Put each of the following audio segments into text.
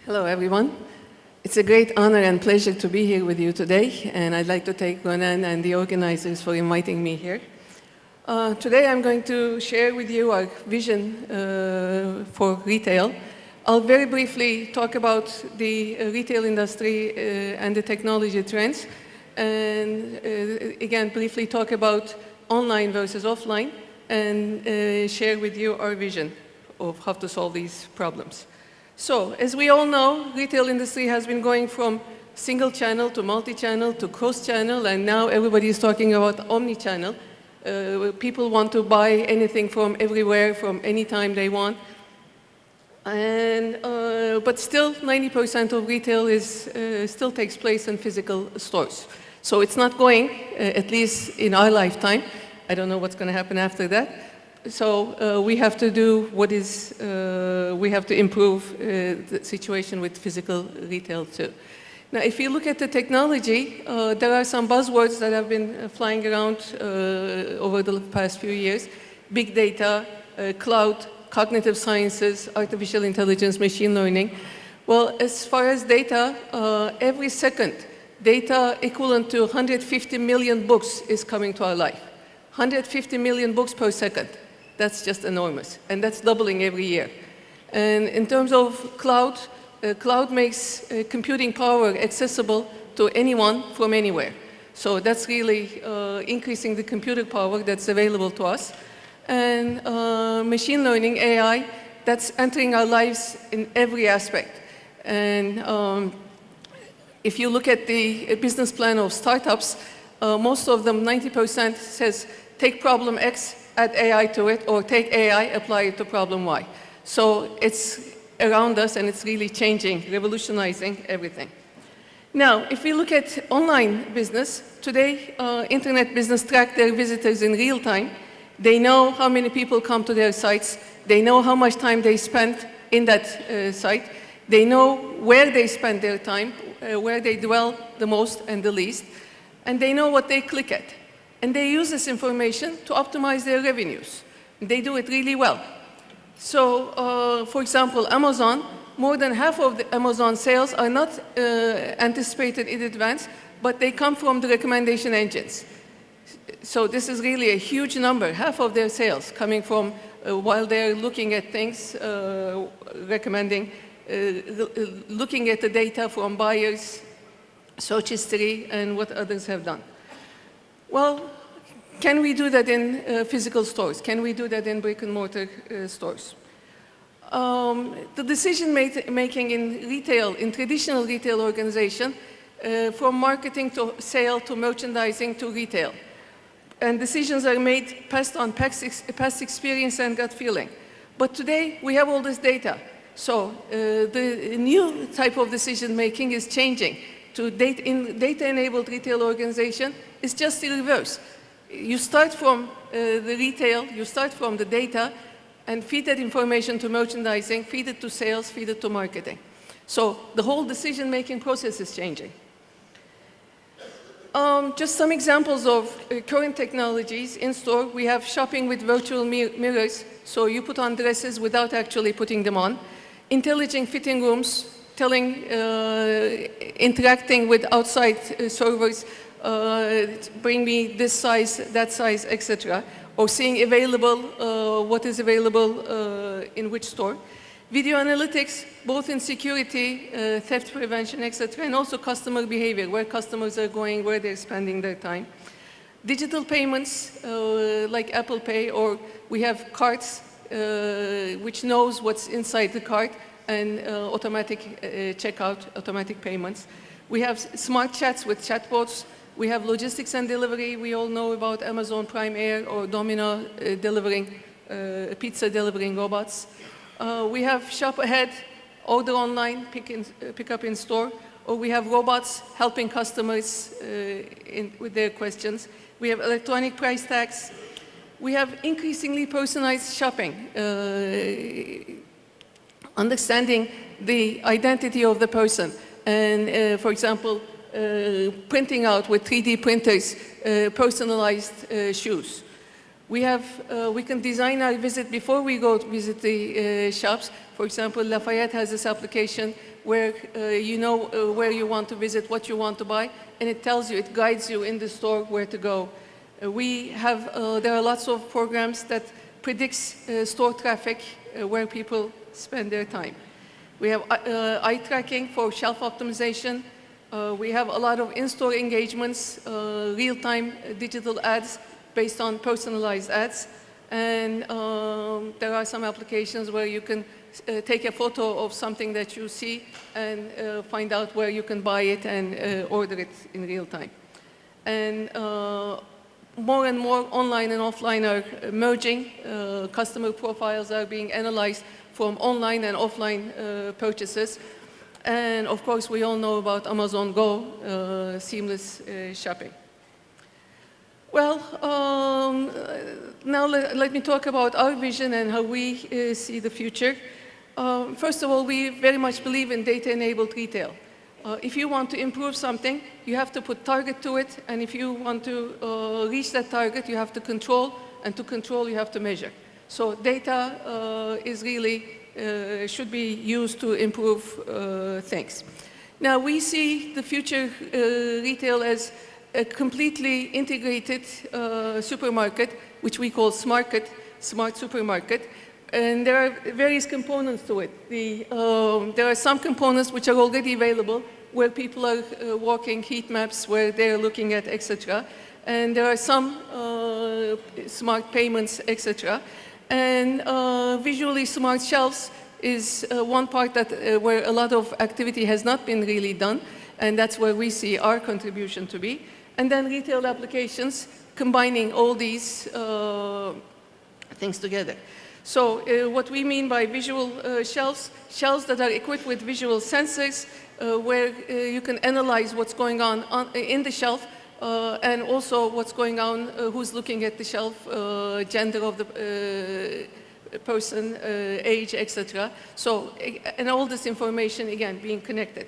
Hello, everyone. It's a great honor and pleasure to be here with you today, and I'd like to thank Ronan and the organizers for inviting me here. Today I'm going to share with you our vision for retail. I'll very briefly talk about the retail industry and the technology trends, and again, briefly talk about online versus offline, and share with you our vision of how to solve these problems. So, as we all know, retail industry has been going from single channel to multi-channel to cross-channel, and now everybody is talking about omni-channel. People want to buy anything from everywhere, from any time they want. And, but still, 90% of retail still takes place in physical stores. So it's not going, at least in our lifetime. I don't know what's going to happen after that. So we have to do what is, we have to improve the situation with physical retail too. Now, if you look at the technology, there are some buzzwords that have been flying around over the past few years. Big data, cloud, cognitive sciences, artificial intelligence, machine learning. Well, as far as data, every second, data equivalent to 150 million books is coming to our life. 150 million books per second. That's just enormous, and that's doubling every year. And in terms of cloud, cloud makes computing power accessible to anyone from anywhere. So that's really increasing the computer power that's available to us. And machine learning, AI, that's entering our lives in every aspect. And if you look at the business plan of startups, most of them, 90% says, take problem X, add AI to it, or take AI, apply it to problem Y. So it's around us, and it's really changing, revolutionizing everything. Now, if we look at online business, today, internet business track their visitors in real time. They know how many people come to their sites. They know how much time they spend in that site. They know where they spend their time, where they dwell the most and the least. And they know what they click at. And they use this information to optimize their revenues. They do it really well. So, for example, Amazon, more than half of the Amazon sales are not anticipated in advance, but they come from the recommendation engines. So this is really a huge number, half of their sales coming from while they're looking at things, recommending, looking at the data from buyers, search history, and what others have done. Well, can we do that in physical stores? Can we do that in brick-and-mortar stores? The decision-making in retail, in traditional retail organization, from marketing to sale to merchandising to retail. And decisions are made based on past experience and gut feeling. But today, we have all this data. So the new type of decision-making is changing. To data-enabled retail organization is just the reverse. You start from the retail, you start from the data, and feed that information to merchandising, feed it to sales, feed it to marketing. So the whole decision-making process is changing. Just some examples of current technologies in store. We have shopping with virtual mirrors, so you put on dresses without actually putting them on. Intelligent fitting rooms, interacting with outside servers, bring me this size, that size, etc. Or seeing available, what is available in which store. Video analytics, both in security, theft prevention, etc., and also customer behavior, where customers are going, where they're spending their time. Digital payments, like Apple Pay, or we have carts, which knows what's inside the cart, and automatic checkout, automatic payments. We have smart chats with chatbots. We have logistics and delivery. We all know about Amazon Prime Air or Domino pizza delivering robots. We have shop ahead, order online, pick up in store, or we have robots helping customers with their questions. We have electronic price tags. We have increasingly personalized shopping, understanding the identity of the person. And for example, printing out with 3D printers personalized shoes. We can design our visit before we go to visit the shops. For example, Lafayette has this application where you know where you want to visit, what you want to buy, and it tells you, it guides you in the store where to go. There are lots of programs that predicts store traffic where people spend their time. We have eye tracking for shelf optimization. We have a lot of in-store engagements, real-time digital ads based on personalized ads. And there are some applications where you can take a photo of something that you see and find out where you can buy it and order it in real time. And more and more online and offline are merging. Customer profiles are being analyzed from online and offline purchases. And of course, we all know about Amazon Go, seamless shopping. Well, now let me talk about our vision and how we see the future. First of all, we very much believe in data-enabled retail. If you want to improve something, you have to put target to it, and if you want to reach that target, you have to control, and to control, you have to measure. So data is really, should be used to improve things. Now, we see the future retail as a completely integrated supermarket, which we call smart supermarket. And there are various components to it. There are some components which are already available, where people are walking heat maps, where they're looking at, etc. And there are some smart payments, etc. And visually smart shelves is one part that, where a lot of activity has not been really done, and that's where we see our contribution to be. And then retail applications, combining all these things together. So what we mean by visual shelves that are equipped with visual sensors, where you can analyze what's going on in the shelf, and also what's going on, who's looking at the shelf, gender of the person, age, etc. So, and all this information, again, being connected.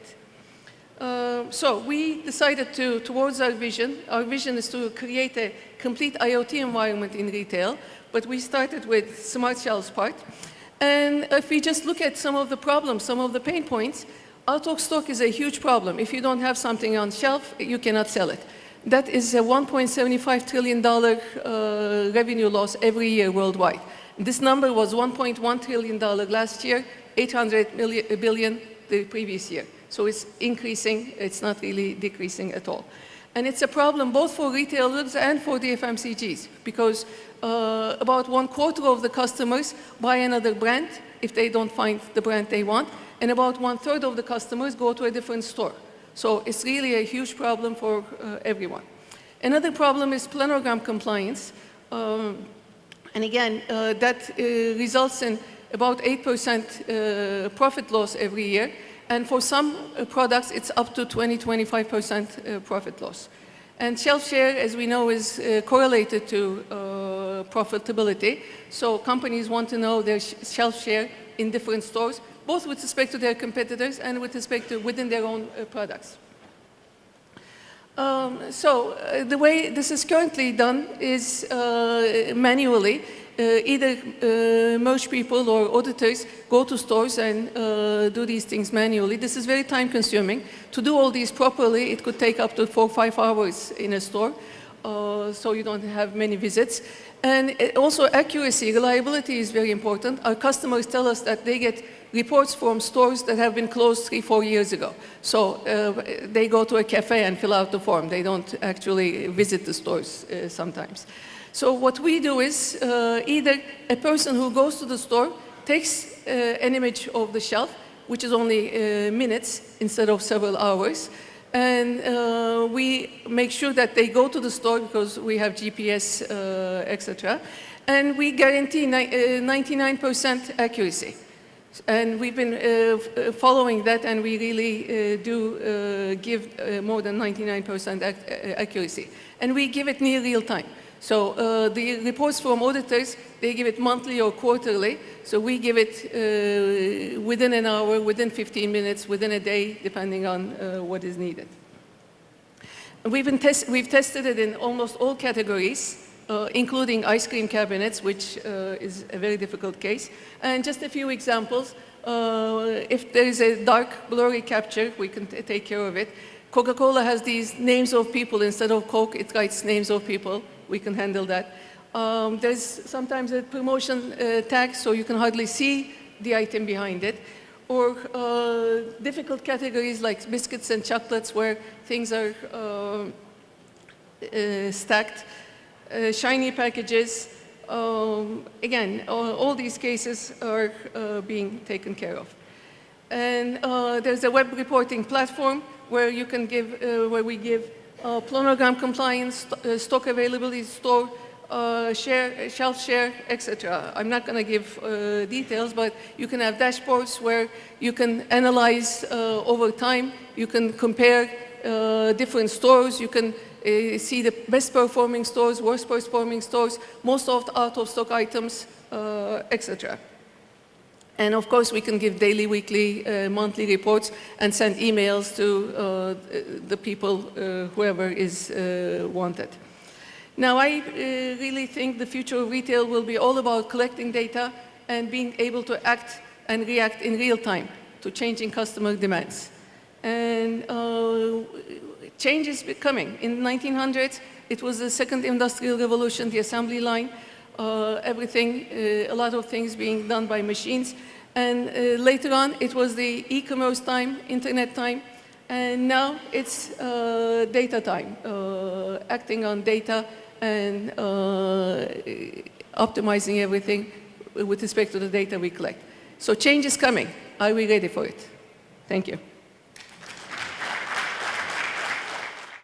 So we decided towards our vision. Our vision is to create a complete IoT environment in retail, but we started with smart shelves part. And if we just look at some of the problems, some of the pain points, out of stock is a huge problem. If you don't have something on shelf, you cannot sell it. That is a $1.75 trillion revenue loss every year worldwide. This number was $1.1 trillion last year, $800 billion the previous year. So it's increasing, it's not really decreasing at all. And it's a problem both for retailers and for the FMCGs, because about 1/4 of the customers buy another brand if they don't find the brand they want, and about 1/3 of the customers go to a different store. So it's really a huge problem for everyone. Another problem is planogram compliance. And again, that results in about 8% profit loss every year. And for some products, it's up to 20–25% profit loss. And shelf share, as we know, is correlated to profitability. So companies want to know their shelf share in different stores, both with respect to their competitors and with respect to within their own products. The way this is currently done is manually. Either most people or auditors go to stores and do these things manually. This is very time consuming. To do all these properly, it could take up to 4 or 5 hours in a store, so you don't have many visits. And also accuracy, reliability is very important. Our customers tell us that they get reports from stores that have been closed 3 or 4 years ago. So they go to a cafe and fill out the form. They don't actually visit the stores sometimes. So what we do is either a person who goes to the store takes an image of the shelf, which is only minutes instead of several hours, and we make sure that they go to the store because we have GPS, etc. And we guarantee 99% accuracy. And we've been following that, and we really do give more than 99% accuracy. And we give it near real time. So the reports from auditors, they give it monthly or quarterly. So we give it within an hour, within 15 minutes, within a day, depending on what is needed. We've tested it in almost all categories. including ice cream cabinets, which is a very difficult case. And just a few examples. If there is a dark, blurry capture, we can take care of it. Coca-Cola has these names of people. Instead of Coke, it writes names of people. We can handle that. There's sometimes a promotion tag, so you can hardly see the item behind it. Or difficult categories like biscuits and chocolates where things are stacked. Shiny packages. Again, all these cases are being taken care of. And there's a web reporting platform where you can give, where we give planogram compliance, stock availability, store, share, shelf share, etc. I'm not going to give details, but you can have dashboards where you can analyze over time. You can compare different stores. You can see the best performing stores, worst performing stores, most of the out of stock items, etc. And of course, we can give daily, weekly, monthly reports and send emails to the people, whoever is wanted. Now, I really think the future of retail will be all about collecting data and being able to act and react in real time to changing customer demands. And change is coming. In the 1900s, it was the second industrial revolution, the assembly line, everything, a lot of things being done by machines. And later on, it was the e-commerce time, internet time. And now it's data time, acting on data and optimizing everything with respect to the data we collect. So change is coming. Are we ready for it? Thank you.